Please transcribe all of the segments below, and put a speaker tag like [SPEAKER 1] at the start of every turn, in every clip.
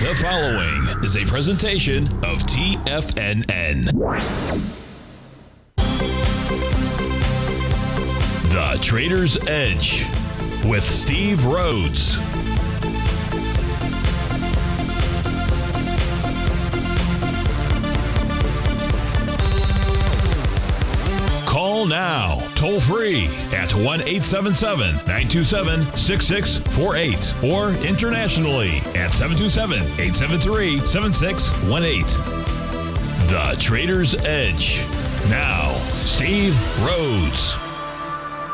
[SPEAKER 1] The following is a presentation of TFNN. The Trader's Edge with Steve Rhodes. Call now, toll free at 1-877-927-6648 or internationally at 727-873-7618. The Trader's Edge. Now, Steve Rhodes.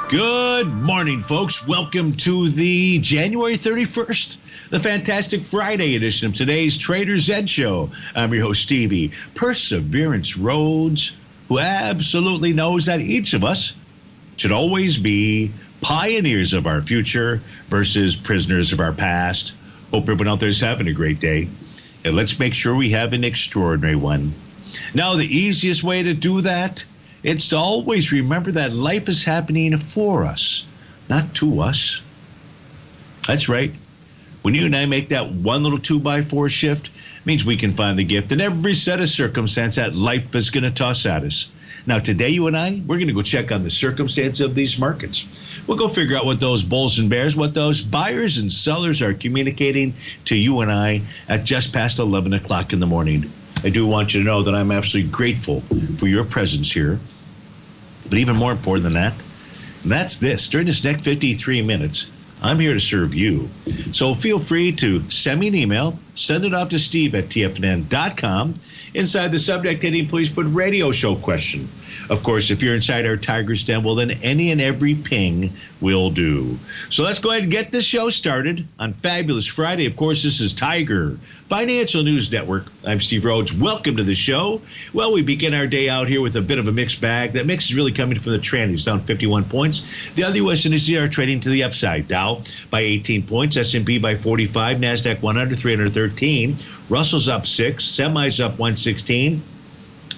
[SPEAKER 2] Good morning, folks. Welcome to the January 31st, the fantastic Friday edition of today's Trader's Edge Show. I'm your host, Stevie Perseverance Rhodes, who absolutely knows that each of us should always be pioneers of our future versus prisoners of our past. Hope everyone out there is having a great day. And let's make sure we have an extraordinary one. Now, the easiest way to do that, it's to always remember that life is happening for us, not to us. That's right. When you and I make that one little 2x4 shift, it means we can find the gift in every set of circumstance that life is going to toss at us. Now, today, you and I, we're going to go check on the circumstance of these markets. We'll go figure out what those bulls and bears, what those buyers and sellers are communicating to you and I at just past 11 o'clock in the morning. I do want you to know that I'm absolutely grateful for your presence here. But even more important than that, that's this. During this next 53 minutes, I'm here to serve you. So feel free to send me an email. Send it off to steve@tfnn.com. Inside the subject heading, please put radio show question. Of course, if you're inside our Tiger's Den, well, then any and every ping will do. So let's go ahead and get this show started on Fabulous Friday. Of course, this is Tiger Financial News Network. I'm Steve Rhodes. Welcome to the show. Well, we begin our day out here with a bit of a mixed bag. That mix is really coming from the trannies, down 51 points. The other U.S. indices are trading to the upside. Dow by 18 points, S&P by 45, NASDAQ 100, 313. Russell's up 6, Semi's up 116.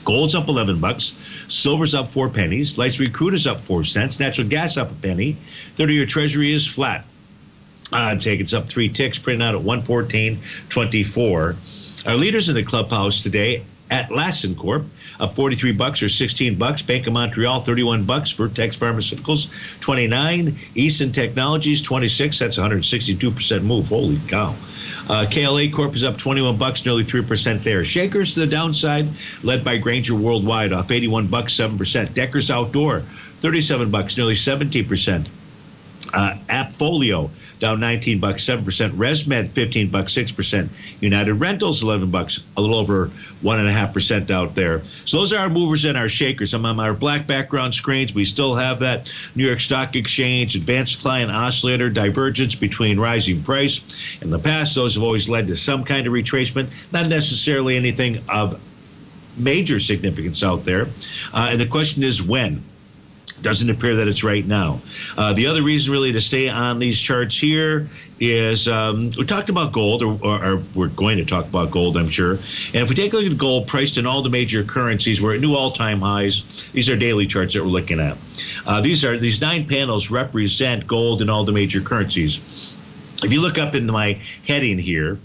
[SPEAKER 2] Gold's up $11. Silver's up 4 pennies. Light sweet crude is up 4 cents. Natural gas up a penny. 30-year Treasury is flat. I'm taking it's up 3 ticks, printing out at 114.24. Our leaders in the clubhouse today: Atlassian Corp up $43 or $16. Bank of Montreal $31. Vertex Pharmaceuticals 29. Eason Technologies 26. That's a 162% move. Holy cow. KLA Corp is up $21, nearly 3% there. Shakers to the downside, led by Grainger Worldwide, off $81, 7%. Deckers Outdoor, $37, nearly 17%. Appfolio down $19, 7%. ResMed $15, 6%. United Rentals $11, a little over 1.5% out there. So those are our movers and our shakers. I'm on our black background screens. We still have that New York Stock Exchange advanced client oscillator divergence between rising price. In the past, those have always led to some kind of retracement, not necessarily anything of major significance out there. And the question is when. Doesn't appear that it's right now. The other reason really to stay on these charts here is we talked about gold, or we're going to talk about gold, I'm sure. And if we take a look at gold priced in all the major currencies, we're at new all-time highs. These are daily charts that we're looking at. These 9 panels represent gold in all the major currencies. If you look up into my heading here,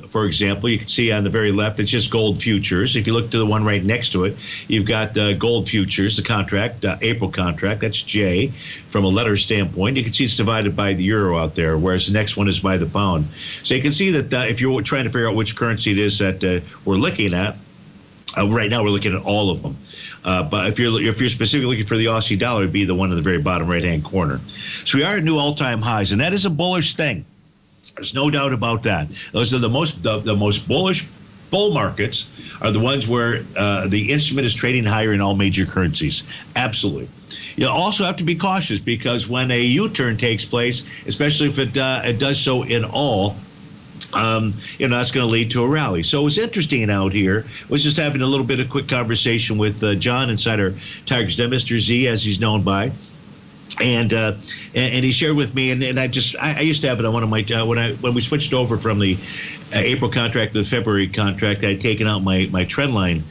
[SPEAKER 2] for example, you can see on the very left, it's just gold futures. If you look to the one right next to it, you've got gold futures, the contract, April contract, that's J. From a letter standpoint, you can see it's divided by the euro out there, whereas the next one is by the pound. So you can see that if you're trying to figure out which currency it is that we're looking at, right now we're looking at all of them. But if you're specifically looking for the Aussie dollar, it'd be the one in the very bottom right-hand corner. So we are at new all-time highs, and that is a bullish thing. There's no doubt about that. Those are the most bullish bull markets are the ones where the instrument is trading higher in all major currencies. Absolutely. You also have to be cautious because when a U-turn takes place, especially if it does so in all, that's going to lead to a rally. So it was interesting out here. I was just having a little bit of quick conversation with John inside our Tiger's Den, Mr. Z, as he's known by. And he shared with me, and I used to have it on one of my when we switched over from the April contract to the February contract, I'd taken out my trend line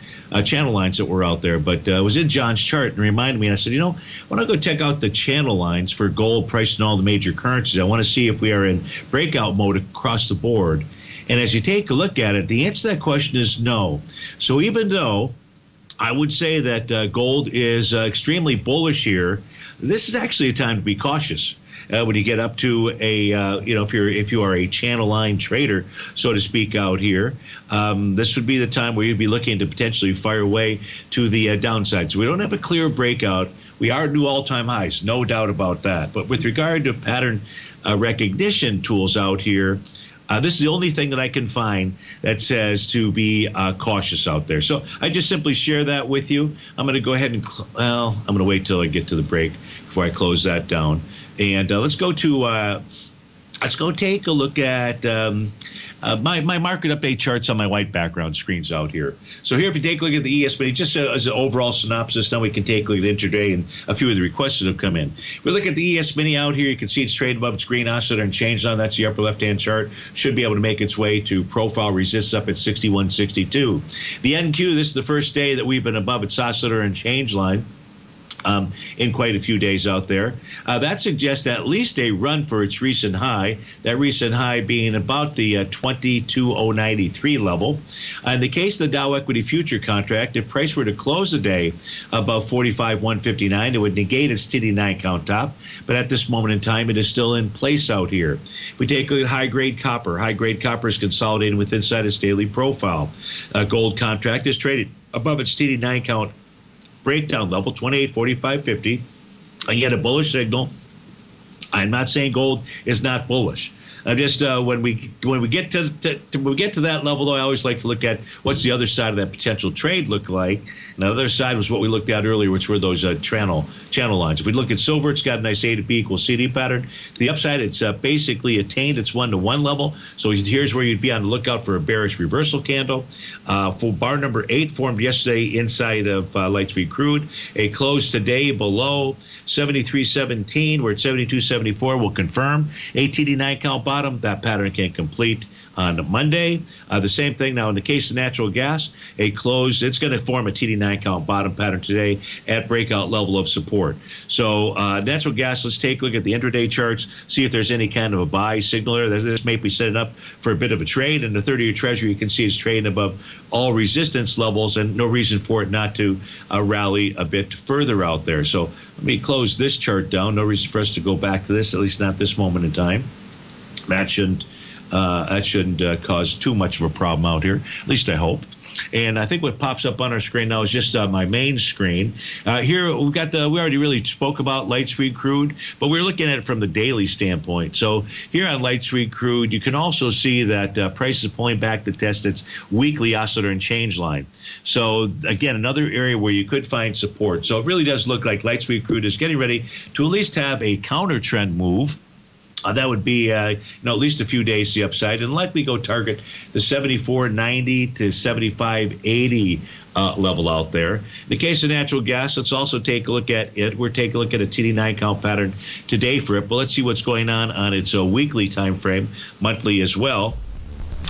[SPEAKER 2] channel lines that were out there, but it was in John's chart and reminded me, and I said, I want to go check out the channel lines for gold priced in all the major currencies. I want to see if we are in breakout mode across the board. And as you take a look at it, the answer to that question is no. So even though I would say that gold is extremely bullish here, this is actually a time to be cautious. When you get up to a, if you are a channel line trader, so to speak, out here, this would be the time where you'd be looking to potentially fire away to the downside. So we don't have a clear breakout. We are at new all-time highs, no doubt about that. But with regard to pattern recognition tools out here, this is the only thing that I can find that says to be cautious out there. So I just simply share that with you. I'm going to go ahead and, I'm going to wait till I get to the break before I close that down. And let's go take a look at my market update charts on my white background screens out here. So here, if you take a look at the ES mini, just as an overall synopsis, then we can take a look at intraday and a few of the requests that have come in. If we look at the ES mini out here, you can see it's trading above its green oscillator and change line. That's the upper left-hand chart. Should be able to make its way to profile resistance up at 61.62. The NQ, this is the first day that we've been above its oscillator and change line. In quite a few days out there. That suggests at least a run for its recent high, that recent high being about the 22,093 level. In the case of the Dow Equity Future contract, if price were to close the day above 45,159, it would negate its TD9 count top. But at this moment in time, it is still in place out here. If we take a look at high-grade copper is consolidating with inside its daily profile. Gold contract is traded above its TD9 count breakdown level, 28.4550, and yet a bullish signal. I'm not saying gold is not bullish. I'm just when we get to that level, though, I always like to look at what's the other side of that potential trade look like. And the other side was what we looked at earlier, which were those channel lines. If we look at silver, it's got a nice A to B equals CD pattern. To the upside, it's basically attained its 1-to-1 level. So here's where you'd be on the lookout for a bearish reversal candle. For bar number 8 formed yesterday inside of light sweet crude. A close today below 73.17. We're at 72.74. We'll confirm a TD9 count bottom. That pattern can complete on Monday. The same thing now in the case of natural gas, a close, it's going to form a TD9 count bottom pattern today at breakout level of support. So natural gas, let's take a look at the intraday charts, see if there's any kind of a buy signal there. This may be setting up for a bit of a trade. And the 30-year Treasury, you can see it's trading above all resistance levels and no reason for it not to rally a bit further out there. So let me close this chart down. No reason for us to go back to this, at least not this moment in time. That shouldn't cause too much of a problem out here, at least I hope. And I think what pops up on our screen now is just my main screen. Here we've got we already really spoke about light sweet crude, but we're looking at it from the daily standpoint. So here on light sweet crude, you can also see that price is pulling back to test its weekly oscillator and change line. So again, another area where you could find support. So it really does look like light sweet crude is getting ready to at least have a counter trend move. That would be, at least a few days to the upside, and likely go target the 74.90 to 75.80 level out there. In the case of natural gas, let's also take a look at it. We're taking a look at a TD9 count pattern today for it, but let's see what's going on its weekly time frame, monthly as well.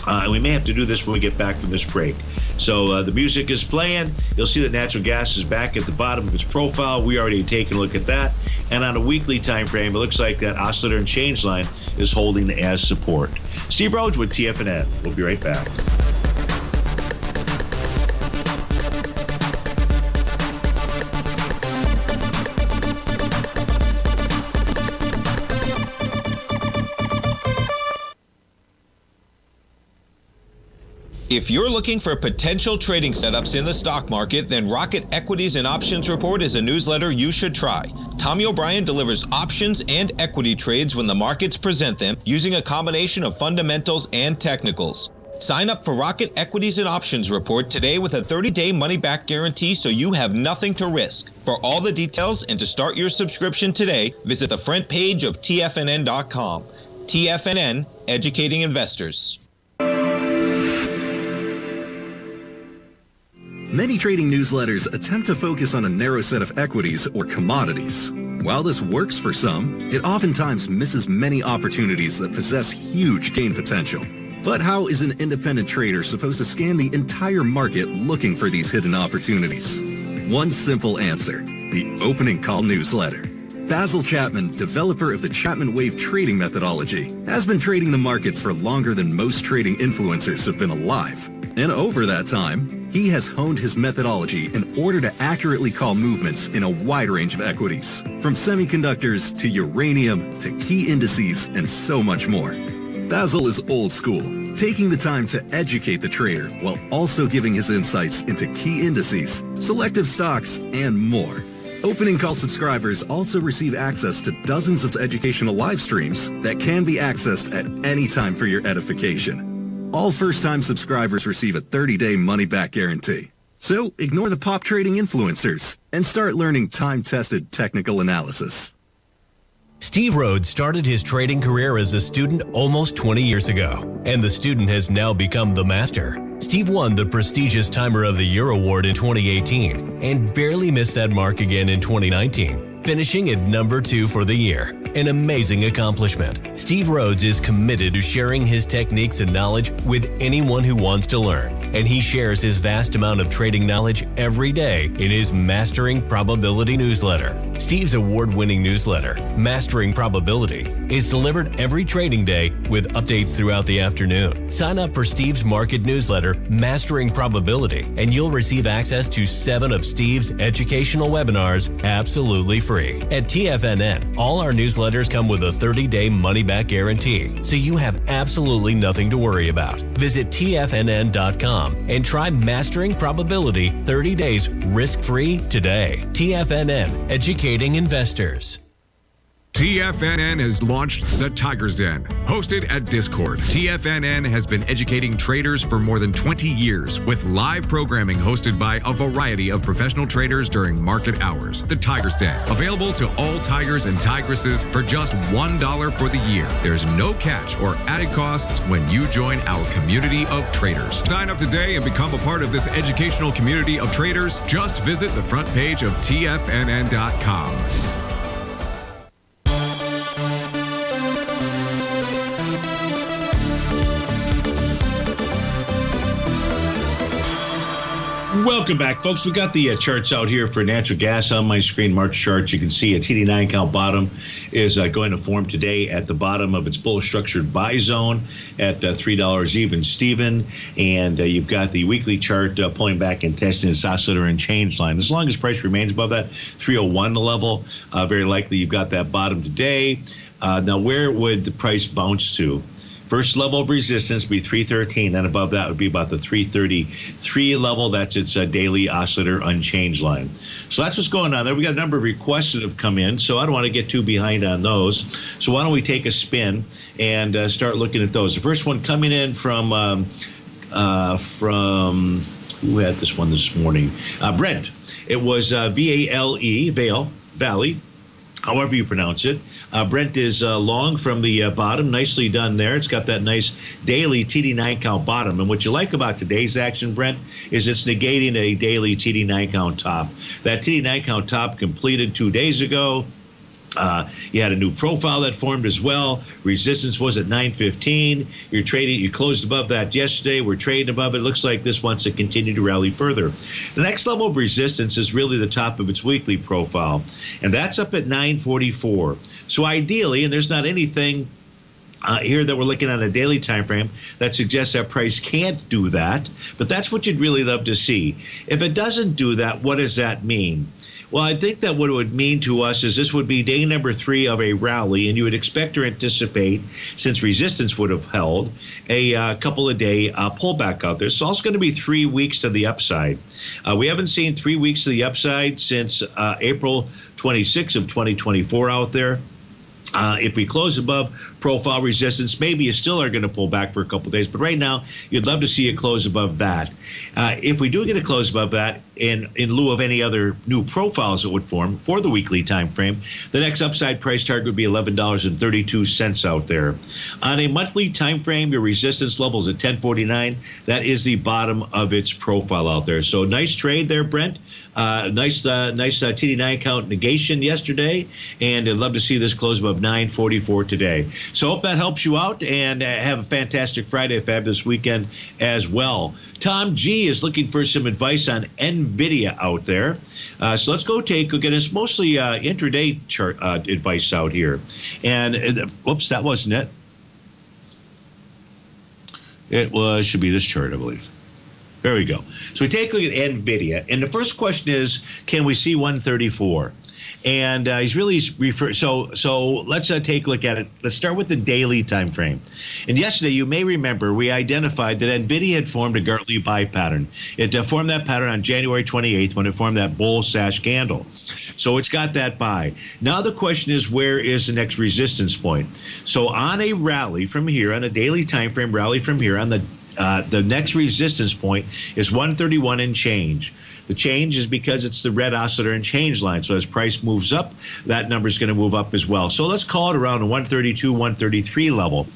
[SPEAKER 2] And we may have to do this when we get back from this break. So the music is playing. You'll see that natural gas is back at the bottom of its profile. We already taken a look at that. And on a weekly time frame, it looks like that oscillator and change line is holding as support. Steve Rhodes with TFNN. We'll be right back.
[SPEAKER 3] If you're looking for potential trading setups in the stock market, then Rocket Equities and Options Report is a newsletter you should try. Tommy O'Brien delivers options and equity trades when the markets present them, using a combination of fundamentals and technicals. Sign up for Rocket Equities and Options Report today with a 30-day money-back guarantee, so you have nothing to risk. For all the details and to start your subscription today, visit the front page of TFNN.com. TFNN, educating investors.
[SPEAKER 4] Many trading newsletters attempt to focus on a narrow set of equities or commodities. While this works for some, it oftentimes misses many opportunities that possess huge gain potential. But how is an independent trader supposed to scan the entire market looking for these hidden opportunities? One simple answer: the Opening Call newsletter. Basil Chapman, developer of the Chapman Wave trading methodology, has been trading the markets for longer than most trading influencers have been alive. And over that time, he has honed his methodology in order to accurately call movements in a wide range of equities, from semiconductors to uranium to key indices and so much more. Basil is old school, taking the time to educate the trader while also giving his insights into key indices, selective stocks, and more. Opening call subscribers also receive access to dozens of educational live streams that can be accessed at any time for your edification. All first-time subscribers receive a 30-day money-back guarantee. So ignore the pop trading influencers and start learning time-tested technical analysis.
[SPEAKER 5] Steve Rhodes started his trading career as a student almost 20 years ago, and the student has now become the master. Steve won the prestigious Timer of the Year award in 2018 and barely missed that mark again in 2019, finishing at number 2 for the year. An amazing accomplishment. Steve Rhodes is committed to sharing his techniques and knowledge with anyone who wants to learn, and he shares his vast amount of trading knowledge every day in his Mastering Probability newsletter. Steve's award-winning newsletter, Mastering Probability, is delivered every trading day with updates throughout the afternoon. Sign up for Steve's market newsletter, Mastering Probability, and you'll receive access to 7 of Steve's educational webinars absolutely free. At TFNN, all our newsletters come with a 30-day money-back guarantee, so you have absolutely nothing to worry about. Visit TFNN.com and try Mastering Probability 30 days risk-free today. TFNN, educating investors.
[SPEAKER 6] TFNN has launched the Tiger's Den. Hosted at Discord, TFNN has been educating traders for more than 20 years with live programming hosted by a variety of professional traders during market hours. The Tiger's Den, available to all tigers and tigresses for just $1 for the year. There's no catch or added costs when you join our community of traders. Sign up today and become a part of this educational community of traders. Just visit the front page of TFNN.com.
[SPEAKER 2] Welcome back, folks. We got the charts out here for natural gas on my screen. March charts. You can see a TD9 count bottom is going to form today at the bottom of its bullish structured buy zone at $3 even Steven. And you've got the weekly chart pulling back and testing its oscillator and change line. As long as price remains above that 301 level, very likely you've got that bottom today. Now, where would the price bounce to? First level of resistance would be 313, and above that would be about the 333 level. That's its daily oscillator unchanged line. So that's what's going on there. We got a number of requests that have come in, so I don't want to get too behind on those. So why don't we take a spin and start looking at those? The first one coming in from who had this one this morning? Brent. It was VALE, Valley. However you pronounce it. Brent is long from the bottom. Nicely done there. It's got that nice daily TD9 count bottom. And what you like about today's action, Brent, is it's negating a daily TD9 count top. That TD9 count top completed 2 days ago. You had a new profile that formed as well. Resistance was at 915. You're trading. You closed above that yesterday. We're trading above it. Looks like this wants to continue to rally further. The next level of resistance is really the top of its weekly profile, and that's up at 944. So ideally, and there's not anything here that we're looking at a daily time frame that suggests that price can't do that, but that's what you'd really love to see. If it doesn't do that, what does that mean? Well, I think that what it would mean to us is this would be day number 3 of a rally, and you would expect or anticipate, since resistance would have held, a couple of day pullback out there. So it's going to be 3 weeks to the upside. We haven't seen 3 weeks to the upside since April 26 of 2024 out there. If we close above profile resistance, maybe you still are going to pull back for a couple of days. But right now, you'd love to see it close above that. If we do get a close above that, in lieu of any other new profiles that would form for the weekly time frame, the next upside price target would be $11.32 out there. On a monthly time frame, your resistance level is at 1049. That is the bottom of its profile out there. So nice trade there, Brent. Nice TD9 count negation yesterday, and I'd love to see this close above 944 today. So hope that helps you out, and have a fantastic Friday, a fabulous weekend as well. Tom G is looking for some advice on NVIDIA out there. So let's go take a look at it. It's mostly intraday chart advice out here. And whoops, that wasn't it. It should be this chart, I believe. There we go. So we take a look at NVIDIA. And the first question is, can we see 134? And he's really so let's take a look at it. Let's start with the daily time frame. And yesterday, you may remember, we identified that NVIDIA had formed a Gartley buy pattern. It formed that pattern on January 28th when it formed that bull sash candle. So it's got that buy. Now the question is, where is the next resistance point? So on a rally from here, on a daily time frame rally from here, on the next resistance point is 131 and change. The change is because it's the red oscillator and change line. So as price moves up, that number is going to move up as well. So let's call it around the 132, 133 level.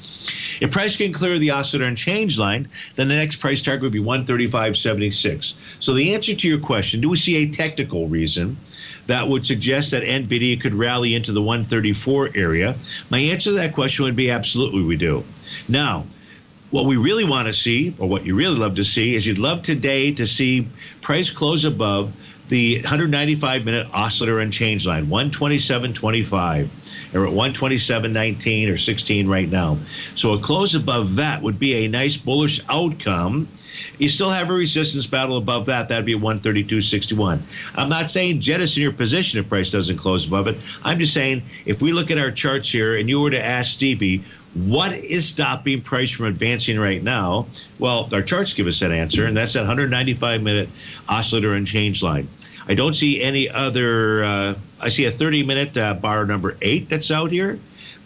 [SPEAKER 2] If price can clear the oscillator and change line, then the next price target would be 135.76. So the answer to your question, do we see a technical reason that would suggest that NVIDIA could rally into the 134 area? My answer to that question would be absolutely we do. Now, what we really want to see, or what you really love to see, is you'd love today to see price close above the 195-minute oscillator and change line, 127.25. We're at 127.19 or 16 right now. So a close above that would be a nice bullish outcome. You still have a resistance battle above that. That'd be 132.61. I'm not saying jettison your position if price doesn't close above it. I'm just saying if we look at our charts here and you were to ask Stevie, what is stopping price from advancing right now? Well, our charts give us that answer, and that's that 195-minute oscillator and change line. I don't see any other. I see a 30-minute bar number 8 that's out here.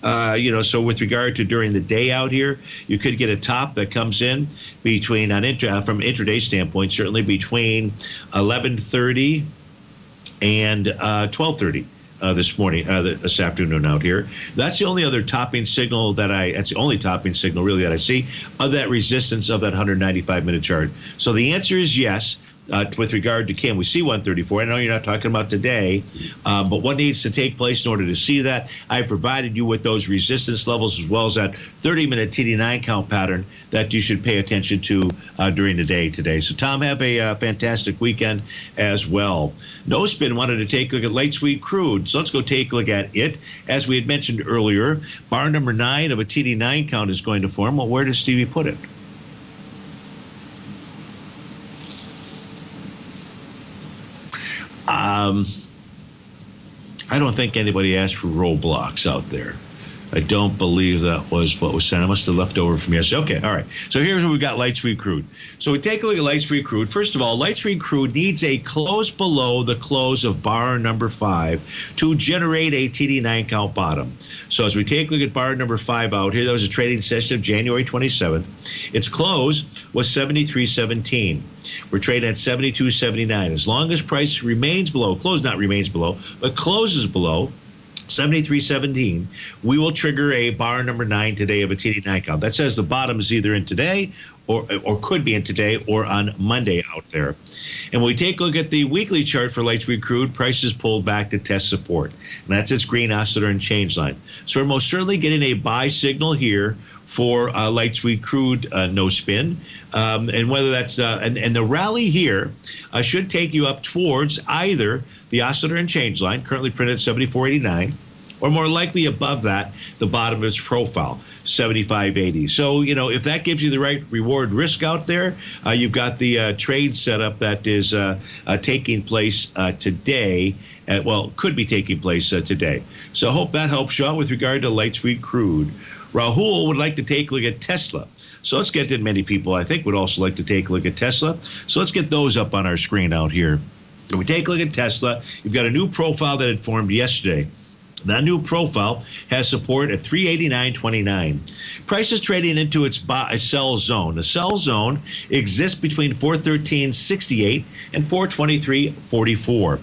[SPEAKER 2] So with regard to during the day out here, you could get a top that comes in between from intraday standpoint, certainly between 11:30 and 12:30. This afternoon out here. That's the only other topping signal that's the only topping signal really that I see of that resistance of that 195-minute chart. So the answer is yes. With regard to can we see 134? I know you're not talking about today, but what needs to take place in order to see that? I've provided you with those resistance levels as well as that 30-minute TD9 count pattern that you should pay attention to during the day today. So Tom, have a fantastic weekend as well. No Spin wanted to take a look at light sweet crude, so let's go take a look at it. As we had mentioned earlier, bar number 9 of a TD9 count is going to form. Well, where does Stevie put it? I don't think anybody asked for roadblocks out there. I don't believe that was what was sent. I must have left over from yesterday. Okay, all right. So here's where we got light sweet crude. So we take a look at light sweet crude. First of all, light sweet crude needs a close below the close of bar number 5 to generate a TD9 count bottom. So as we take a look at bar number 5 out here, that was a trading session of January 27th. Its close was 73.17. We're trading at 72.79. As long as price remains below, but closes below 73.17, we will trigger a bar number 9 today of a TD9 count. That says the bottom is either in today or could be in today or on Monday out there. And when we take a look at the weekly chart for light sweet crude, prices pulled back to test support. And that's its green oscillator and change line. So we're most certainly getting a buy signal here for light sweet crude no spin. And whether that's and the rally here should take you up towards either the oscillator and change line, currently printed at 74.89, or more likely above that, the bottom of its profile, 75.80. So, if that gives you the right reward risk out there, you've got the trade setup that is taking place today. Could be taking place today. So I hope that helps you out with regard to light sweet crude. Rahul would like to take a look at Tesla. So let's get to many people, I think, would also like to take a look at Tesla. So let's get those up on our screen out here. When we take a look at Tesla, you've got a new profile that had formed yesterday. That new profile has support at 389.29. Price is trading into its sell zone. The sell zone exists between 413.68 and 423.44.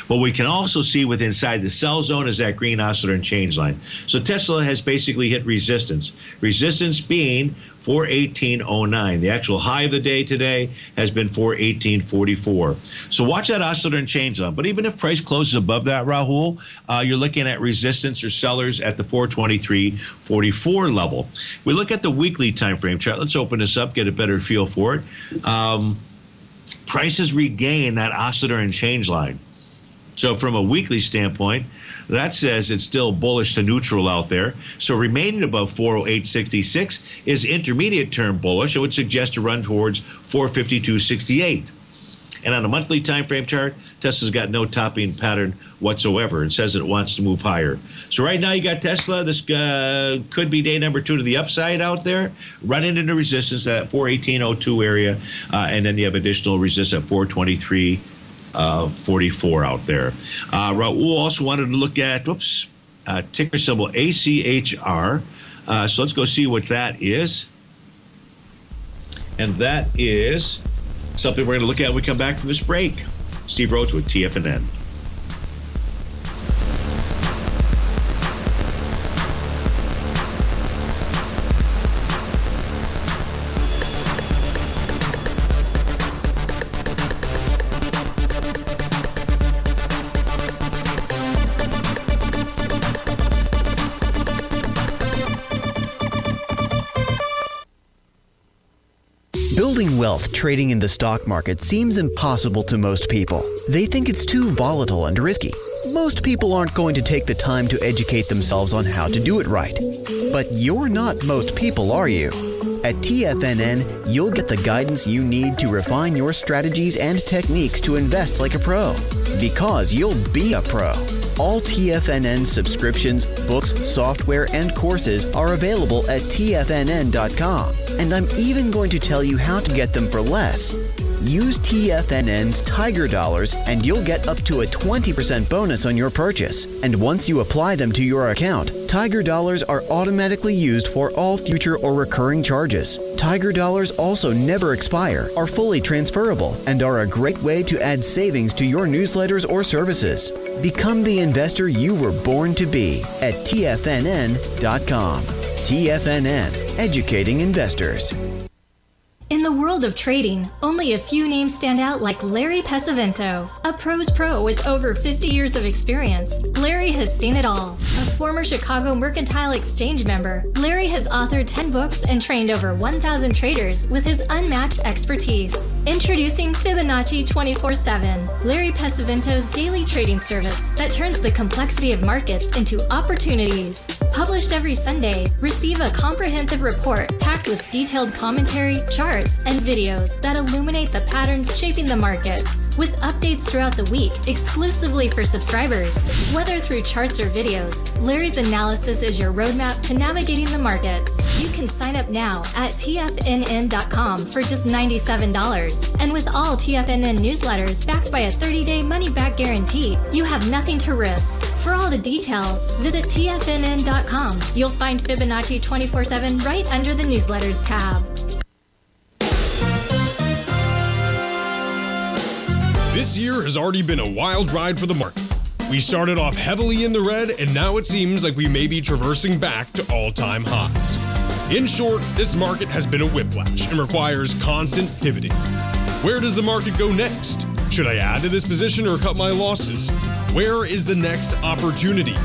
[SPEAKER 2] What we can also see within inside the sell zone is that green oscillator and change line. So Tesla has basically hit resistance. Resistance being 418.09. The actual high of the day today has been 418.44. So watch that oscillator and change line. But even if price closes above that, Rahul, you're looking at resistance or sellers at the 423.44 level. We look at the weekly time frame chart. Let's open this up, get a better feel for it. Prices regain that oscillator and change line. So from a weekly standpoint, that says it's still bullish to neutral out there. So remaining above 408.66 is intermediate term bullish. It would suggest a run towards 452.68. And on a monthly time frame chart, Tesla's got no topping pattern whatsoever. It says it wants to move higher. So right now you got Tesla. This could be day number 2 to the upside out there, running into resistance at 418.02 area, and then you have additional resistance at 423.44 out there. Raul also wanted to look at, ticker symbol ACHR. So let's go see what that is. And that is something we're going to look at when we come back from this break. Steve Rhodes with TFNN.
[SPEAKER 7] Building wealth trading in the stock market seems impossible to most people. They think it's too volatile and risky. Most people aren't going to take the time to educate themselves on how to do it right. But you're not most people, are you? At TFNN, you'll get the guidance you need to refine your strategies and techniques to invest like a pro. Because you'll be a pro. All TFNN subscriptions, books, software, and courses are available at TFNN.com. And I'm even going to tell you how to get them for less. Use TFNN's Tiger Dollars and you'll get up to a 20% bonus on your purchase. And once you apply them to your account, Tiger Dollars are automatically used for all future or recurring charges. Tiger Dollars also never expire, are fully transferable, and are a great way to add savings to your newsletters or services. Become the investor you were born to be at TFNN.com. TFNN, educating investors.
[SPEAKER 8] In the world of trading, only a few names stand out like Larry Pesavento, a pro's pro with over 50 years of experience. Larry has seen it all. A former Chicago Mercantile Exchange member, Larry has authored 10 books and trained over 1,000 traders with his unmatched expertise. Introducing Fibonacci 24/7, Larry Pesavento's daily trading service that turns the complexity of markets into opportunities. Published every Sunday, receive a comprehensive report packed with detailed commentary, charts, and videos that illuminate the patterns shaping the markets, with updates throughout the week exclusively for subscribers. Whether through charts or videos, Larry's analysis is your roadmap to navigating the markets. You can sign up now at TFNN.com for just $97. And with all TFNN newsletters backed by a 30-day money-back guarantee, you have nothing to risk. For all the details, visit TFNN.com. You'll find Fibonacci 24/7 right under the newsletters tab.
[SPEAKER 9] This year has already been a wild ride for the market. We started off heavily in the red, and now it seems like we may be traversing back to all-time highs. In short, this market has been a whiplash and requires constant pivoting. Where does the market go next? Should I add to this position or cut my losses? Where is the next opportunity?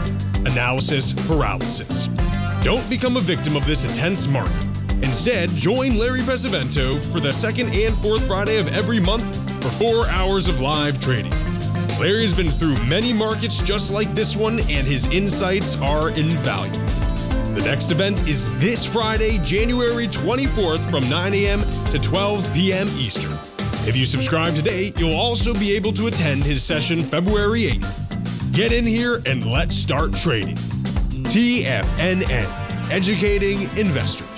[SPEAKER 9] Analysis paralysis. Don't become a victim of this intense market. Instead, join Larry Pesavento for the second and fourth Friday of every month for 4 hours of live trading. Larry has been through many markets just like this one, and his insights are invaluable. The next event is this Friday, January 24th from 9 a.m. to 12 p.m. Eastern. If you subscribe today, you'll also be able to attend his session February 8th. Get in here and let's start trading. TFNN, educating investors.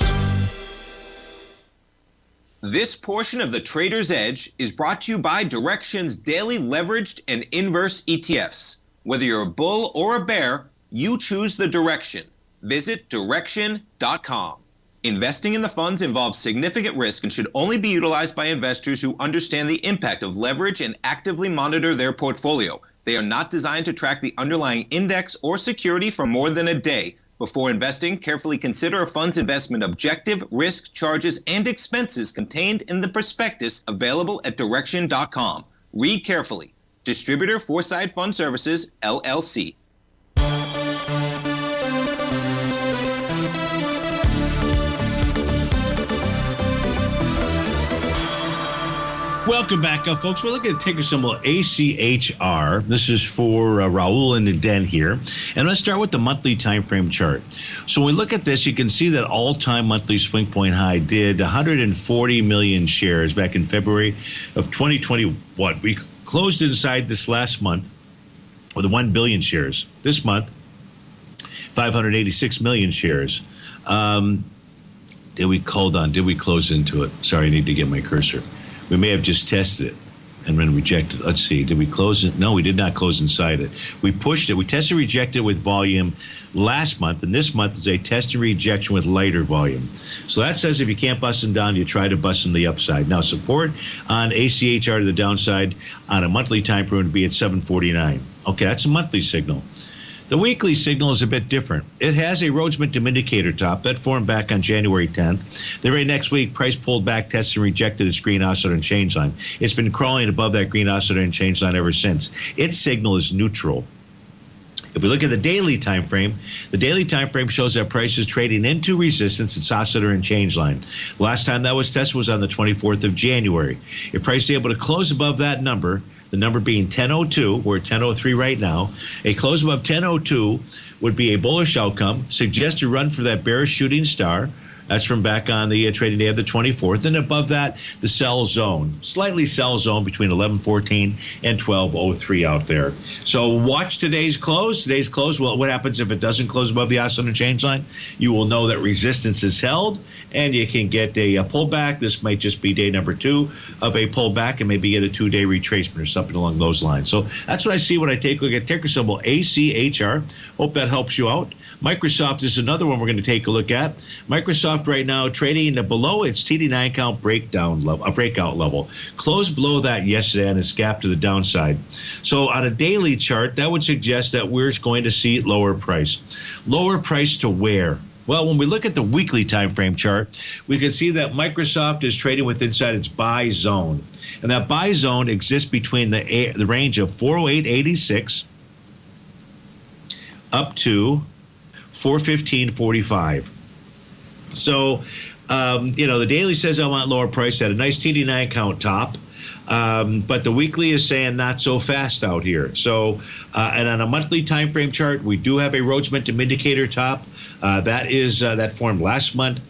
[SPEAKER 3] This portion of the Trader's Edge is brought to you by Direxion's daily leveraged and inverse ETFs. Whether you're a bull or a bear, you choose the direction. Visit Direxion.com. Investing in the funds involves significant risk and should only be utilized by investors who understand the impact of leverage and actively monitor their portfolio. They are not designed to track the underlying index or security for more than a day, Before investing, carefully consider a fund's investment objective, risk, charges, and expenses contained in the prospectus available at Direxion.com. Read carefully. Distributor Foreside Fund Services, LLC.
[SPEAKER 2] Welcome back, folks. We're looking at ticker symbol ACHR. This is for Raul and the Den here. And let's start with the monthly time frame chart. So when we look at this, you can see that all-time monthly swing point high did 140 million shares back in February of 2021. We closed inside this last month with 1 billion shares. This month, 586 million shares. Did we close into it? Sorry, I need to get my cursor. We may have just tested it and then rejected. Let's see. Did we close it? No, we did not close inside it. We pushed it. We tested and rejected with volume last month, and this month is a test and rejection with lighter volume. So that says if you can't bust them down, you try to bust them the upside. Now, support on ACHR to the downside on a monthly time frame would be at 749. Okay, that's a monthly signal. The weekly signal is a bit different. It has a Rhodes Momentum Indicator top that formed back on January 10th. The very next week, price pulled back, tested and rejected its green oscillator and change line. It's been crawling above that green oscillator and change line ever since. Its signal is neutral. If we look at the daily time frame shows that price is trading into resistance. It's oscillator and change line. Last time that was tested was on the 24th of January. If price is able to close above that number, the number being 1002, we're at 1003 right now. A close above 1002 would be a bullish outcome. Suggest a run for that bearish shooting star. That's from back on the trading day of the 24th. And above that, the sell zone, slightly sell zone between 1114 and 1203 out there. So watch today's close. Today's close, well, what happens if it doesn't close above the oscillator change line? You will know that resistance is held, and you can get a pullback. This might just be day number 2 of a pullback and maybe get a 2-day retracement or something along those lines. So that's what I see when I take a look at ticker symbol ACHR. Hope that helps you out. Microsoft is another one we're going to take a look at. Microsoft right now trading below its TD9 count breakout level. Closed below that yesterday on its gap to the downside. So on a daily chart, that would suggest that we're going to see lower price. Lower price to where? Well, when we look at the weekly time frame chart, we can see that Microsoft is trading with inside its buy zone. And that buy zone exists between the range of 408.86 up to 415.45. So, the daily says I want lower price at a nice TD9 count top. But the weekly is saying not so fast out here. So, and on a monthly time frame chart, we do have a Rhodes Momentum Indicator top. That formed last month.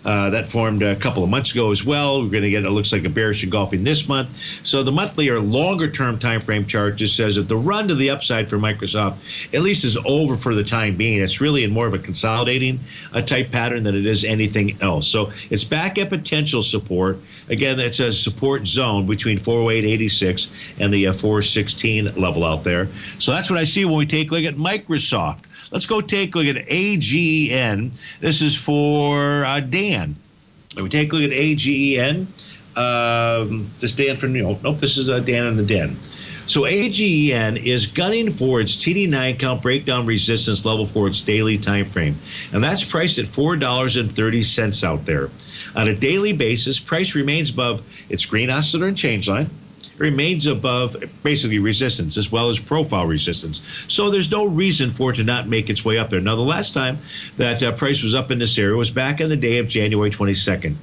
[SPEAKER 2] That formed a couple of months ago as well. We're going to get, it looks like, a bearish engulfing this month. So the monthly or longer term time frame chart just says that the run to the upside for Microsoft at least is over for the time being. It's really in more of a consolidating type pattern than it is anything else. So it's back at potential support. Again, it says support zone between 408.86 and the 416 level out there. So that's what I see when we take a look at Microsoft. Let's go take a look at AGEN. This is for Dan. When we take a look at AGEN, this Dan from this is Dan in the Den. So AGEN is gunning for its TD9 count breakdown resistance level for its daily time frame, and that's priced at $4.30 out there. On a daily basis, price remains above its green oscillator and change line. Remains above basically resistance as well as profile resistance. So there's no reason for it to not make its way up there. Now, the last time that price was up in this area was back on the day of January 22nd.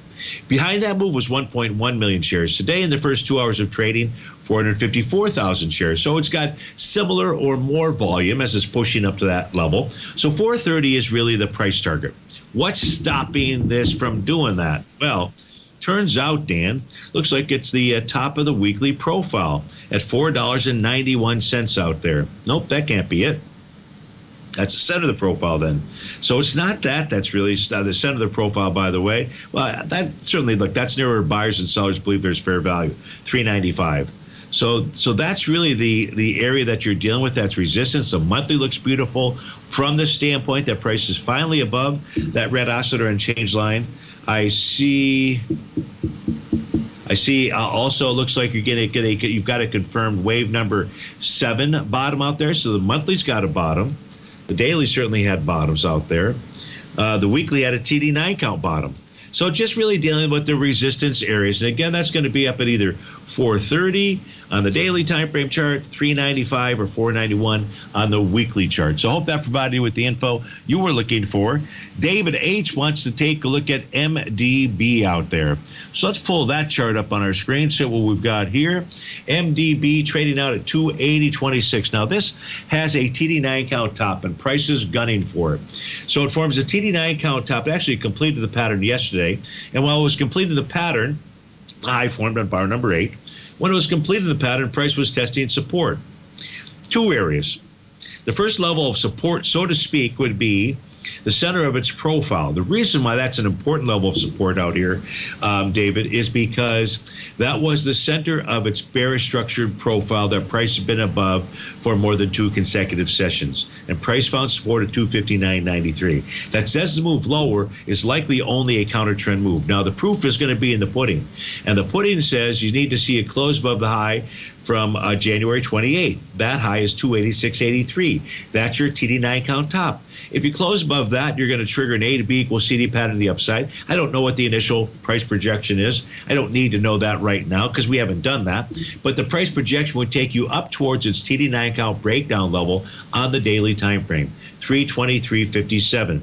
[SPEAKER 2] Behind that move was 1.1 million shares. Today, in the first 2 hours of trading, 454,000 shares. So it's got similar or more volume as it's pushing up to that level. So 430 is really the price target. What's stopping this from doing that? Well, turns out, Dan, looks like it's the top of the weekly profile at $4.91 out there. Nope, that can't be it. That's the center of the profile then. So it's not that. That's really the center of the profile, by the way. Well, that certainly, look, that's near where buyers and sellers believe there's fair value, $3.95. So that's really the area that you're dealing with. That's resistance. The monthly looks beautiful from the standpoint that price is finally above that red oscillator and change line. I see. Also, it looks like you've got a confirmed wave number 7 bottom out there. So the monthly's got a bottom. The daily certainly had bottoms out there. The weekly had a TD9 count bottom. So just really dealing with the resistance areas. And again, that's going to be up at either 430 on the daily time frame chart, 395 or 491 on the weekly chart. So I hope that provided you with the info you were looking for. David H. wants to take a look at MDB out there. So let's pull that chart up on our screen. So what we've got here, MDB trading out at 280.26. Now this has a TD9 count top and prices gunning for it. So it forms a TD9 count top. It actually completed the pattern yesterday. And while it was completing the pattern, high formed on bar number 8. When it was completing the pattern, price was testing support. Two areas. The first level of support, so to speak, would be the center of its profile. The reason why that's an important level of support out here, David, is because that was the center of its bearish structured profile that price had been above for more than 2 consecutive sessions. And price found support at 259.93. That says the move lower is likely only a counter trend move. Now, the proof is going to be in the pudding. And the pudding says you need to see a close above the high from January 28th. That high is 286.83. That's your TD9 count top. If you close above that, you're going to trigger an A to B equals CD pattern to the upside. I don't know what the initial price projection is. I don't need to know that right now because we haven't done that. But the price projection would take you up towards its TD9 count breakdown level on the daily time frame, 323.57.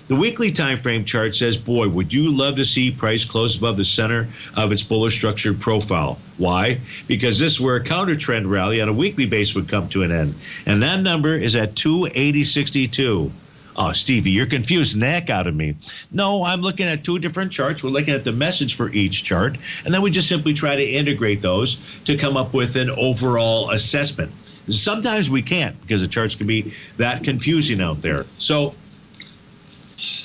[SPEAKER 2] The weekly time frame chart says, boy, would you love to see price close above the center of its bullish structured profile. Why? Because this is where a counter trend rally on a weekly base would come to an end. And that number is at 280.62. Oh, Stevie, you're confusing the heck out of me. No, I'm looking at 2 different charts. We're looking at the message for each chart. And then we just simply try to integrate those to come up with an overall assessment. Sometimes we can't because the charts can be that confusing out there. So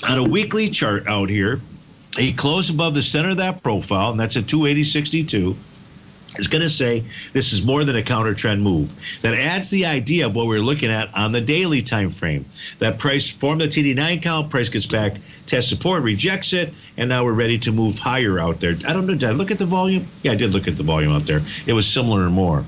[SPEAKER 2] on a weekly chart out here, a close above the center of that profile, and that's at 280.62, is going to say this is more than a counter trend move. That adds the idea of what we're looking at on the daily time frame. That price formed the TD9 count, price gets back, tests support, rejects it, and now we're ready to move higher out there. I don't know, did I look at the volume? Yeah, I did look at the volume out there. It was similar or more.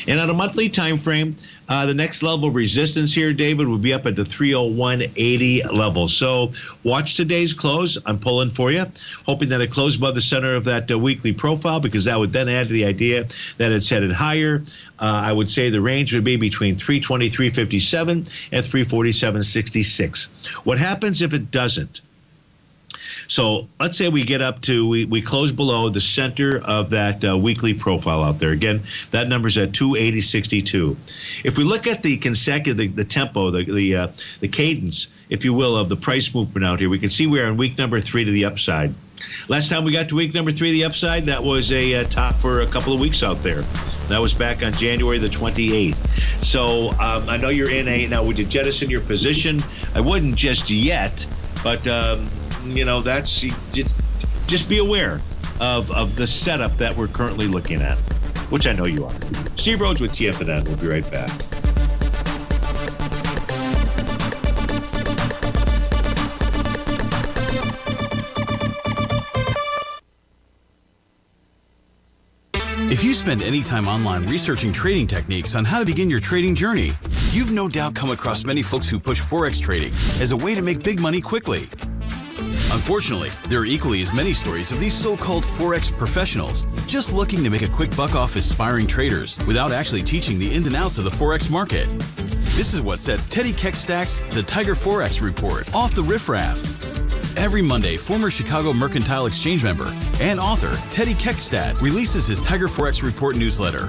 [SPEAKER 2] And on a monthly time frame, the next level of resistance here, David, would be up at the 301.80 level. So watch today's close. I'm pulling for you, hoping that it closes above the center of that weekly profile, because that would then add to the idea that it's headed higher. I would say the range would be between 323.57 and 347.66. What happens if it doesn't? So let's say we get up to, we close below the center of that weekly profile out there. Again, that number's at 280.62. If we look at the consecutive, the tempo, the cadence, if you will, of the price movement out here, we can see we're on week number 3 to the upside. Last time we got to week number 3 to the upside, that was a top for a couple of weeks out there. That was back on January the 28th. So I know you're in a, now would you jettison your position? I wouldn't just yet, but you know, that's, just be aware of the setup that we're currently looking at, which I know you are. Steve Rhodes with TFNN. We'll be right back.
[SPEAKER 10] If you spend any time online researching trading techniques on how to begin your trading journey, you've no doubt come across many folks who push Forex trading as a way to make big money quickly. Unfortunately, there are equally as many stories of these so-called Forex professionals just looking to make a quick buck off aspiring traders without actually teaching the ins and outs of the Forex market. This is what sets Teddy Keckstadt's The Tiger Forex Report off the riffraff. Every Monday, former Chicago Mercantile Exchange member and author Teddy Keckstadt releases his Tiger Forex Report newsletter,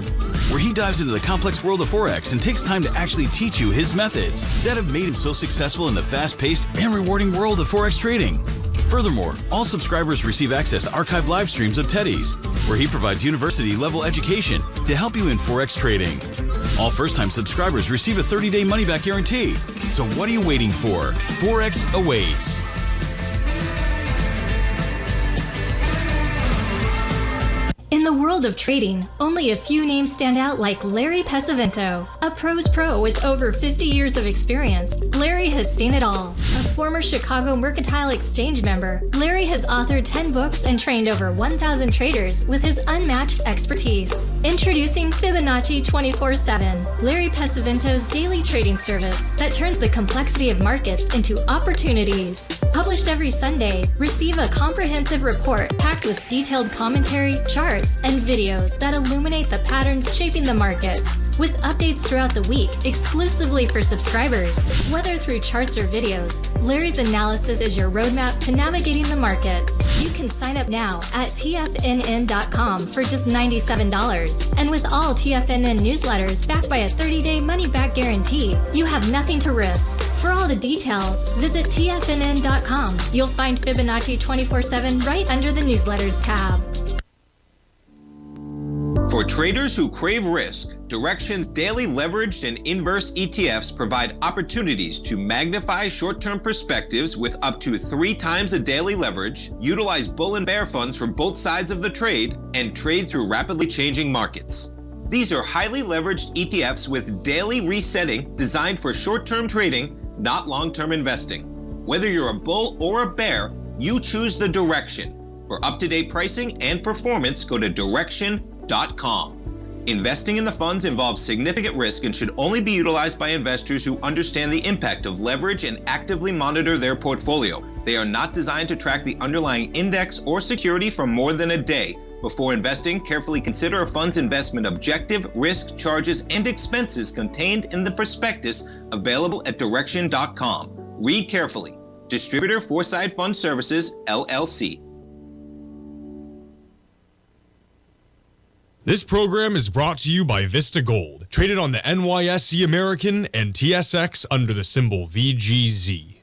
[SPEAKER 10] where he dives into the complex world of Forex and takes time to actually teach you his methods that have made him so successful in the fast-paced and rewarding world of Forex trading. Furthermore, all subscribers receive access to archived live streams of Teddy's, where he provides university-level education to help you in Forex trading. All first-time subscribers receive a 30-day money-back guarantee. So what are you waiting for? Forex awaits.
[SPEAKER 8] In the world of trading, only a few names stand out like Larry Pesavento. A pro's pro with over 50 years of experience, Larry has seen it all. A former Chicago Mercantile Exchange member, Larry has authored 10 books and trained over 1,000 traders with his unmatched expertise. Introducing Fibonacci 24/7, Larry Pesavento's daily trading service that turns the complexity of markets into opportunities. Published every Sunday, receive a comprehensive report packed with detailed commentary, charts, and videos that illuminate the patterns shaping the markets, with updates throughout the week exclusively for subscribers. Whether through charts or videos, Larry's analysis is your roadmap to navigating the markets. You can sign up now at TFNN.com for just $97. And with all TFNN newsletters backed by a 30-day money-back guarantee, you have nothing to risk. For all the details, visit TFNN.com. You'll find Fibonacci 24/7 right under the newsletters tab.
[SPEAKER 3] For traders who crave risk, Direxion's daily leveraged and inverse ETFs provide opportunities to magnify short-term perspectives with up to 3 times a daily leverage, utilize bull and bear funds from both sides of the trade, and trade through rapidly changing markets. These are highly leveraged ETFs with daily resetting designed for short-term trading, not long-term investing. Whether you're a bull or a bear, you choose the Direxion. For up-to-date pricing and performance, go to Direxion.com. Investing in the funds involves significant risk and should only be utilized by investors who understand the impact of leverage and actively monitor their portfolio. They are not designed to track the underlying index or security for more than a day. Before investing, carefully consider a fund's investment objective, risk, charges, and expenses contained in the prospectus available at Direxion.com. Read carefully. Distributor Foreside Fund Services, LLC.
[SPEAKER 9] This program is brought to you by Vista Gold, traded on the NYSE American and TSX under the symbol VGZ.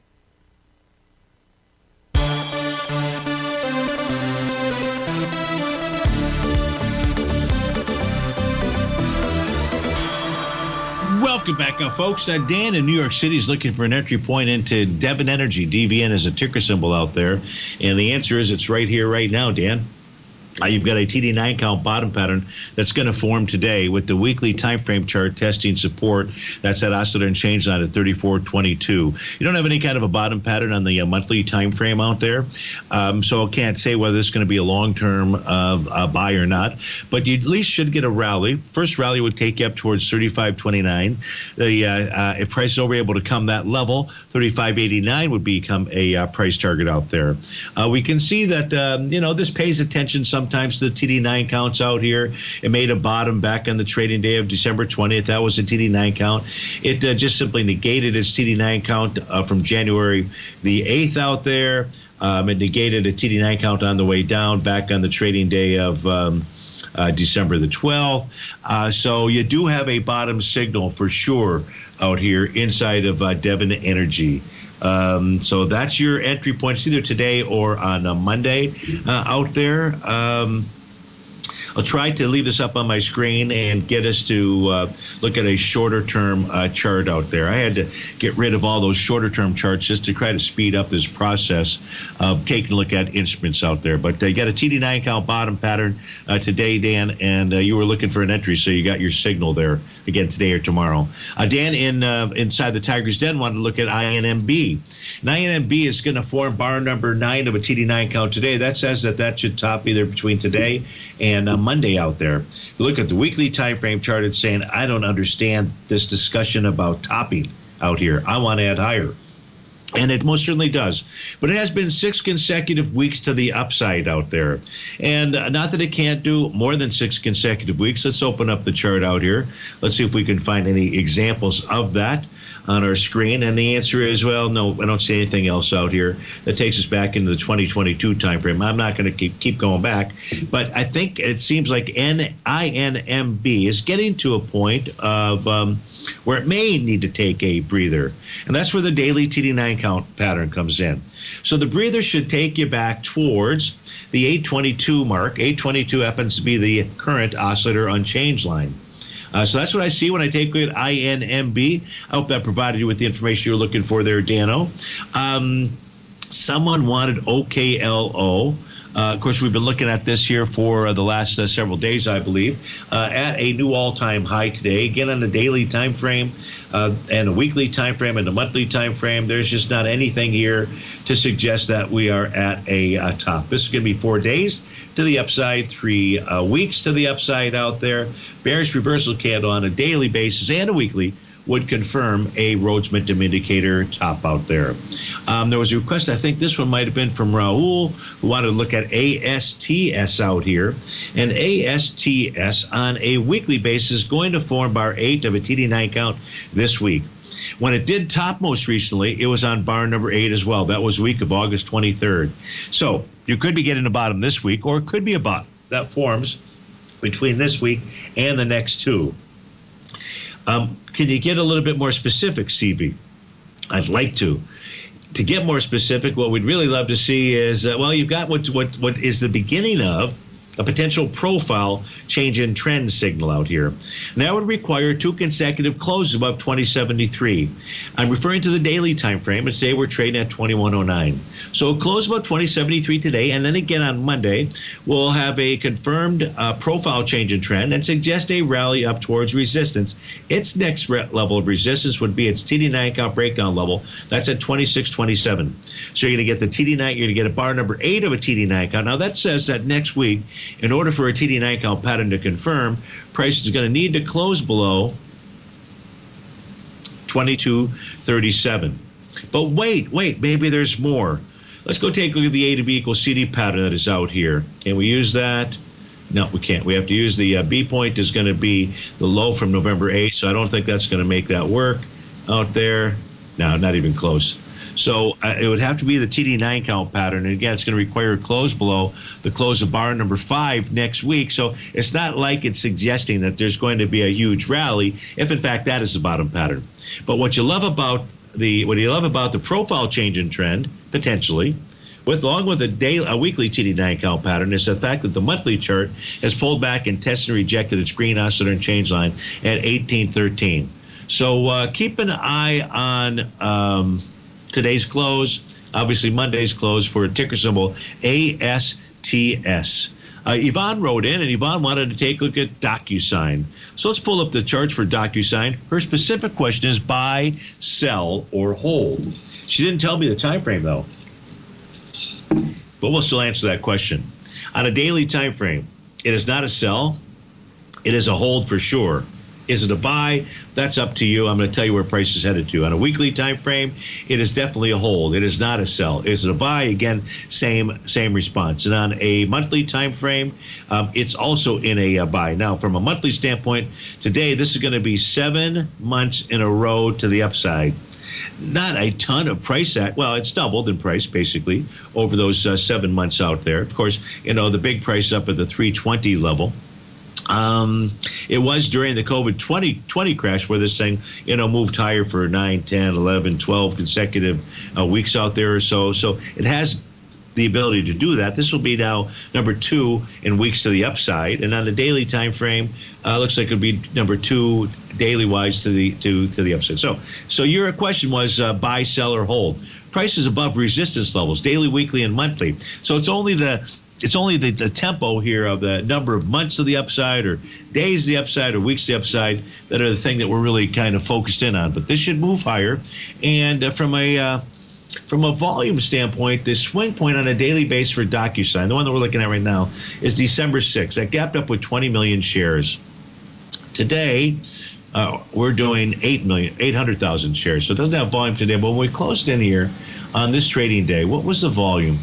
[SPEAKER 2] Welcome back, folks. Dan in New York City is looking for an entry point into Devon Energy. DVN is a ticker symbol out there. And the answer is it's right here, right now, Dan. You've got a TD9 count bottom pattern that's going to form today with the weekly time frame chart testing support. That's at oscillator and change line at 34.22. You don't have any kind of a bottom pattern on the monthly time frame out there, so I can't say whether this is going to be a long-term buy or not. But you at least should get a rally. First rally would take you up towards 35.29. If prices are able to come that level, 35.89 would become a price target out there. We can see that this pays attention sometimes to the TD9 counts out here. It made a bottom back on the trading day of December 20th. That was a TD9 count. It just simply negated its TD9 count from January the 8th out there. It negated a TD9 count on the way down back on the trading day of December the 12th. So you do have a bottom signal for sure out here inside of Devon Energy. So that's your entry points either today or on a Monday out there. I'll try to leave this up on my screen and get us to look at a shorter term chart out there. I had to get rid of all those shorter term charts just to try to speed up this process of taking a look at instruments out there. But you got a TD9 count bottom pattern today, Dan, and you were looking for an entry, so you got your signal there again today or tomorrow. Dan inside the Tiger's Den wanted to look at INMB. And INMB is going to form bar number 9 of a TD9 count today. That says that should top either between today and Monday out there. If you look at the weekly time frame chart, it's saying, I don't understand this discussion about topping out here. I want to add higher. And it most certainly does. But it has been 6 consecutive weeks to the upside out there. And not that it can't do more than 6 consecutive weeks. Let's open up the chart out here. Let's see if we can find any examples of that on our screen. And the answer is, well, no, I don't see anything else out here. That takes us back into the 2022 timeframe. I'm not going to keep going back. But I think it seems like INMB is getting to a point of where it may need to take a breather. And that's where the daily TD9 count pattern comes in. So the breather should take you back towards the 822 mark. 822 happens to be the current oscillator unchanged line. So that's what I see when I take a look at INMB. I hope that provided you with the information you're looking for there, Dano. Someone wanted OKLO. Of course, we've been looking at this here for the last several days, I believe, at a new all-time high today. Again, on the daily time frame and a weekly time frame and a monthly time frame, there's just not anything here to suggest that we are at a top. This is going to be 4 days to the upside, 3 weeks to the upside out there. Bearish reversal candle on a daily basis and a weekly would confirm a Rhodes Momentum Indicator top out there. There was a request, I think this one might have been from Raul, who wanted to look at ASTS out here. And ASTS on a weekly basis going to form bar 8 of a TD9 count this week. When it did top most recently, it was on bar number 8 as well. That was the week of August 23rd. So you could be getting a bottom this week, or it could be a bottom that forms between this week and the next 2. Can you get a little bit more specific, Stevie? I'd like to. To get more specific, what we'd really love to see is, well, you've got what is the beginning of a potential profile change in trend signal out here. And that would require 2 consecutive closes above 2073. I'm referring to the daily time frame, and today we're trading at 2109. So a close above 2073 today, and then again on Monday, we'll have a confirmed profile change in trend and suggest a rally up towards resistance. Its next level of resistance would be its TD9 count breakdown level. That's at 2627. So you're going to get the TD9, you're going to get a bar number 8 of a TD9 count. Now that says that next week, in order for a TD9 count pattern to confirm, price is going to need to close below 2237. But wait, maybe there's more. Let's go take a look at the A to B equals CD pattern that is out here. Can we use that? No, we can't. We have to use the B point is going to be the low from November 8th, so I don't think that's going to make that work out there. No, not even close. So it would have to be the TD9 count pattern. And again, it's going to require a close below the close of bar number 5 next week. So it's not like it's suggesting that there's going to be a huge rally, if in fact that is the bottom pattern. But what you love about the profile change in trend, potentially, along with a weekly TD9 count pattern, is the fact that the monthly chart has pulled back and tested and rejected its green oscillator and change line at 1813. So keep an eye on today's close, obviously Monday's close, for a ticker symbol ASTS. Yvonne wrote in, and Yvonne wanted to take a look at DocuSign. So let's pull up the charts for DocuSign. Her specific question is buy, sell, or hold. She didn't tell me the time frame though, but we'll still answer that question. On a daily time frame, it is not a sell, it is a hold for sure. Is it a buy? That's up to you. I'm going to tell you where price is headed to. On a weekly time frame, it is definitely a hold. It is not a sell. Is it a buy? Again, same response. And on a monthly time frame, it's also in a buy. Now, from a monthly standpoint, today this is going to be 7 months in a row to the upside. Not a ton of price well, it's doubled in price basically over those 7 months out there. Of course, the big price up at the 320 level. It was during the COVID 2020 crash where this thing, moved higher for 9, 10, 11, 12 consecutive weeks out there or so. So it has the ability to do that. This will be now number 2 in weeks to the upside, and on the daily time frame, looks like it'll be number 2 daily wise to the upside. So your question was buy, sell, or hold. Prices above resistance levels, daily, weekly, and monthly. So it's only the tempo here of the number of months of the upside, or days of the upside, or weeks of the upside that are the thing that we're really kind of focused in on. But this should move higher, and from a volume standpoint, the swing point on a daily basis for DocuSign, the one that we're looking at right now, is December 6th. That gapped up with 20 million shares. Today, we're doing 800,000 shares. So it doesn't have volume today. But when we closed in here on this trading day, what was the volume?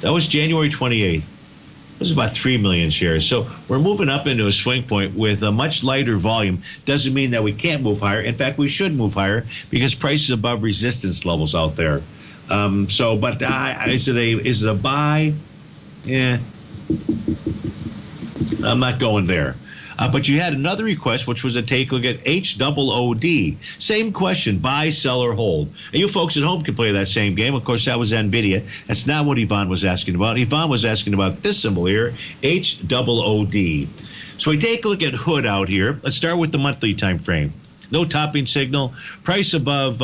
[SPEAKER 2] That was January 28th. It was about 3 million shares. So we're moving up into a swing point with a much lighter volume. Doesn't mean that we can't move higher. In fact, we should move higher because price is above resistance levels out there. Is it a buy? Yeah. I'm not going there. But you had another request, which was to take a look at HOOD. Same question, buy, sell, or hold. And you folks at home can play that same game. Of course, that was NVIDIA. That's not what Yvonne was asking about. Yvonne was asking about this symbol here, HOOD. So we take a look at HOOD out here. Let's start with the monthly time frame. No topping signal. Price above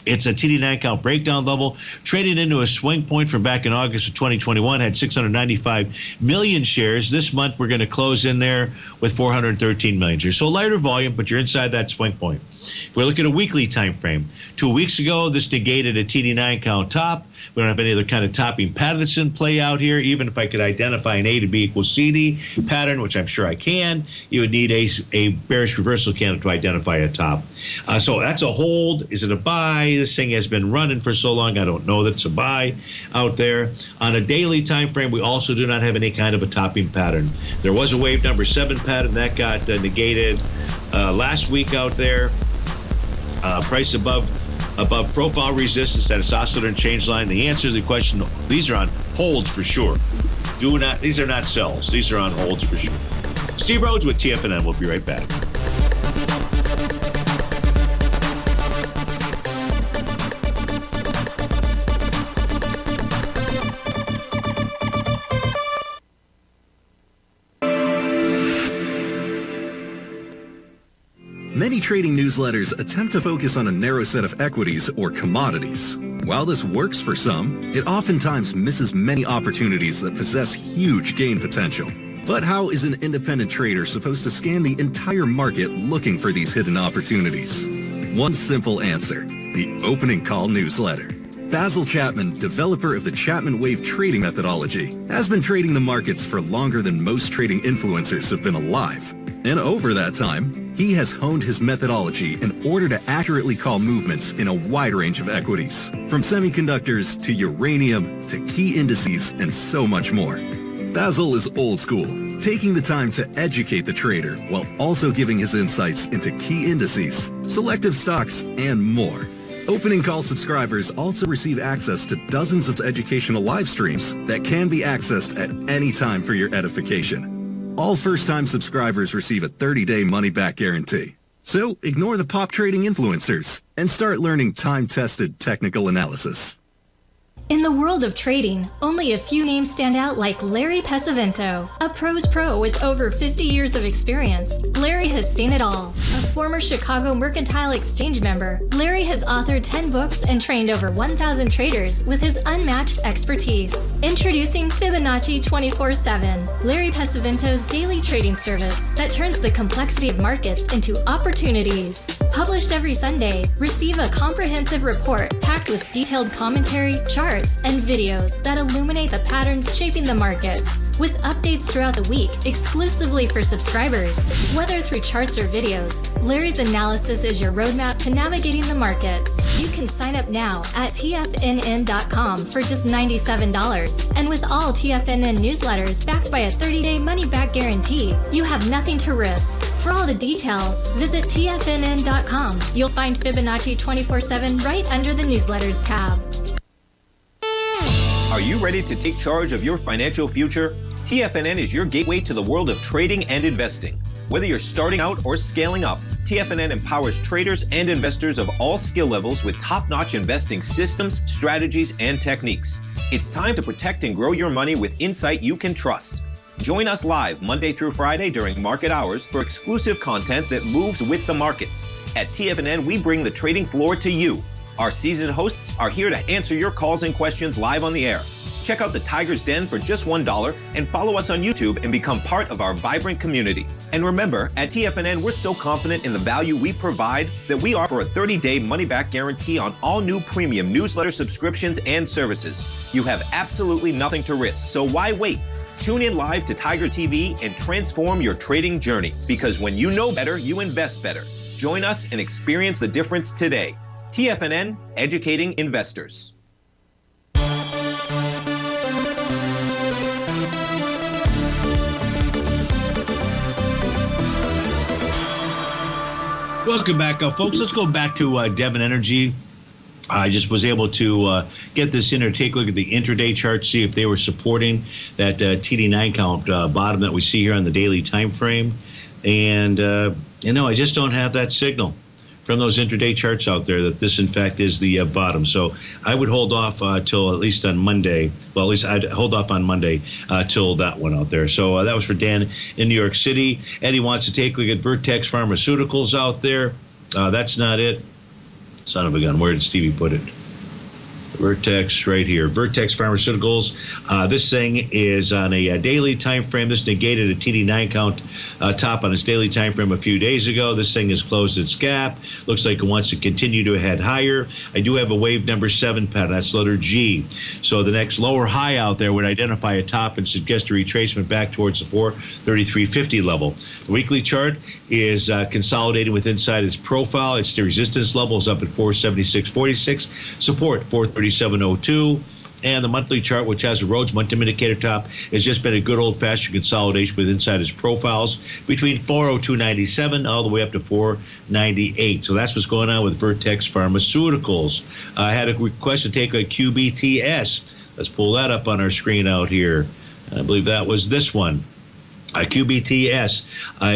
[SPEAKER 2] It's a TD9 count breakdown level, traded into a swing point from back in August of 2021, had 695 million shares. This month, we're going to close in there with 413 million shares. So lighter volume, but you're inside that swing point. If we look at a weekly time frame, 2 weeks ago, this negated a TD9 count top. We don't have any other kind of topping patterns in play out here. Even if I could identify an A to B equals CD pattern, which I'm sure I can, you would need a bearish reversal candle to identify a top. So that's a hold. Is it a buy? This thing has been running for so long, I don't know that it's a buy out there. On a daily time frame, we also do not have any kind of a topping pattern. There was a wave number 7 pattern that got negated last week out there. Price above profile resistance at its oscillator and change line. The answer to the question, these are on holds for sure. These are not sells. These are on holds for sure. Steve Rhodes with TFNN. We'll be right back.
[SPEAKER 4] Many trading newsletters attempt to focus on a narrow set of equities or commodities. While this works for some, it oftentimes misses many opportunities that possess huge gain potential. But how is an independent trader supposed to scan the entire market looking for these hidden opportunities? One simple answer: the opening call newsletter. Basil Chapman, developer of the Chapman Wave trading methodology, has been trading the markets for longer than most trading influencers have been alive. And over that time, he has honed his methodology in order to accurately call movements in a wide range of equities, from semiconductors to uranium to key indices and so much more. Basil is old school, taking the time to educate the trader while also giving his insights into key indices, selective stocks, and more. Opening call subscribers also receive access to dozens of educational live streams that can be accessed at any time for your edification. All first-time subscribers receive a 30-day money-back guarantee. So ignore the pop trading influencers and start learning time-tested technical analysis.
[SPEAKER 8] In the world of trading, only a few names stand out like Larry Pesavento, a pros pro with over 50 years of experience. Larry has seen it all. A former Chicago Mercantile Exchange member, Larry has authored 10 books and trained over 1,000 traders with his unmatched expertise. Introducing Fibonacci 24/7, Larry Pesavento's daily trading service that turns the complexity of markets into opportunities. Published every Sunday, receive a comprehensive report packed with detailed commentary, charts, and videos that illuminate the patterns shaping the markets, with updates throughout the week exclusively for subscribers. Whether through charts or videos, Larry's analysis is your roadmap to navigating the markets. You can sign up now at TFNN.com for just $97. And with all TFNN newsletters backed by a 30-day money-back guarantee, you have nothing to risk. For all the details, visit TFNN.com. You'll find Fibonacci 24/7 right under the newsletters tab.
[SPEAKER 3] Are you ready to take charge of your financial future? TFNN is your gateway to the world of trading and investing. Whether you're starting out or scaling up, TFNN empowers traders and investors of all skill levels with top-notch investing systems, strategies, and techniques. It's time to protect and grow your money with insight you can trust. Join us live Monday through Friday during market hours for exclusive content that moves with the markets. At TFNN, we bring the trading floor to you. Our seasoned hosts are here to answer your calls and questions live on the air. Check out the Tiger's Den for just $1 and follow us on YouTube and become part of our vibrant community. And remember, at TFNN, we're so confident in the value we provide that we offer a 30-day money-back guarantee on all new premium newsletter subscriptions and services. You have absolutely nothing to risk, so why wait? Tune in live to Tiger TV and transform your trading journey, because when you know better, you invest better. Join us and experience the difference today. TFNN, educating investors.
[SPEAKER 2] Welcome back, folks. Let's go back to Devon Energy. I just was able to get this in there, take a look at the intraday chart, see if they were supporting that TD9 count bottom that we see here on the daily time frame. And, I just don't have that signal from those intraday charts out there that this, in fact, is the bottom. So I would hold off till at least on Monday. Well, at least I'd hold off on Monday till that one out there. So that was for Dan in New York City. Eddie wants to take a look at Vertex Pharmaceuticals out there. That's not it. Son of a gun. Where did Stevie put it? Vertex right here. Vertex Pharmaceuticals. This thing is on a daily time frame. This negated a TD9 count top on its daily time frame a few days ago. This thing has closed its gap. Looks like it wants to continue to head higher. I do have a wave number 7 pattern. That's letter G. So the next lower high out there would identify a top and suggest a retracement back towards the 433.50 level. The weekly chart is consolidating with inside its profile. Its resistance level is up at 476.46. Support 437.02. And the monthly chart, which has a Rhodes monthly indicator top, has just been a good old-fashioned consolidation with inside its profiles between 402.97 all the way up to 498. So that's what's going on with Vertex Pharmaceuticals. I had a request to take a QBTS. Let's pull that up on our screen out here. I believe that was this one. QBTS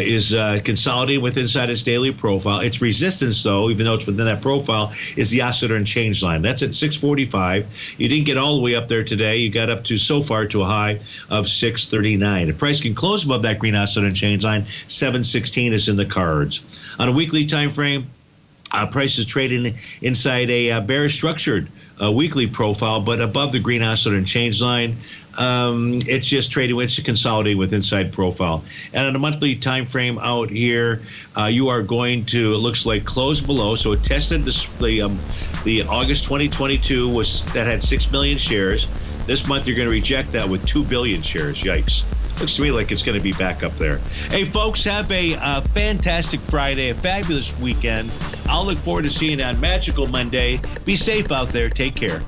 [SPEAKER 2] is consolidating with inside its daily profile. Its resistance, though, even though it's within that profile, is the oscillator and change line. That's at 645. You didn't get all the way up there today. You got up to, so far, to a high of 639. The price can close above that green oscillator and change line. 716 is in the cards. On a weekly time frame, price is trading inside a bearish structured weekly profile, but above the green oscillator and change line. It's just trading. It's consolidating with inside profile. And on a monthly time frame out here, you are going to, it looks like, close below. So it tested the August 2022 that had 6 million shares. This month you're going to reject that with 2 billion shares. Yikes. Looks to me like it's going to be back up there. Hey, folks, have a fantastic Friday, a fabulous weekend. I'll look forward to seeing you on Magical Monday. Be safe out there. Take care.